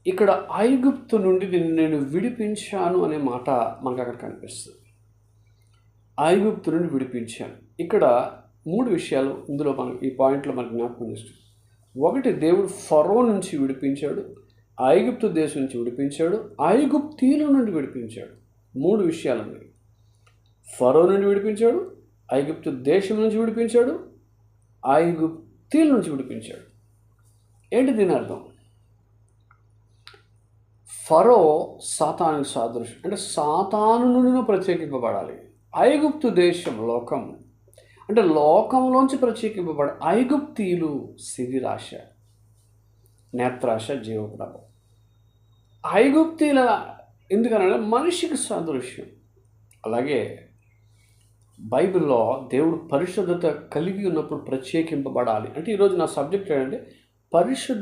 ఇక్కడ ఐగుప్తు నుండి నేను విడిపించాను అనే మాట మనకు అక్కడ కనిపిస్తుంది. ఐగుప్తు నుండి విడిపించాను. ఇక్కడ 3 విషయాలు ఇందులో మనం ఈ పాయింట్లో మనకు జ్ఞాపకం చేస్తుంది. ఒకటి, దేవుడు ఫరో నుంచి విడిపించాడు, ఐగుప్తు దేశం నుంచి విడిపించాడు, ఐగుప్తీయుల నుండి విడిపించాడు. 3 విషయాలు ఉన్నాయి. ఫరో నుండి విడిపించాడు, ఐగుప్తు దేశం నుంచి విడిపించాడు, ఐగుప్తీయుల నుంచి విడిపించాడు. ఏంటి దీని అర్థం? ఫరో సాతానుకి సాదృశ్యం, అంటే సాతాను నుండి ప్రత్యేకింపబడాలి. ఐగుప్తు దేశం లోకం, అంటే లోకంలోంచి ప్రత్యేకింపబడ. ఐగుప్తీయులు శరీరాశ, నేత్రాశ, జీవప్రభ. ఐగుప్తీయుల ఎందుకనంటే మనిషికి సాదృశ్యం. అలాగే బైబిల్లో దేవుడు పరిశుద్ధత కలిగి ఉన్నప్పుడు ప్రత్యేకింపబడాలి. అంటే ఈరోజు నా సబ్జెక్ట్ ఏంటంటే పరిశుద్ధ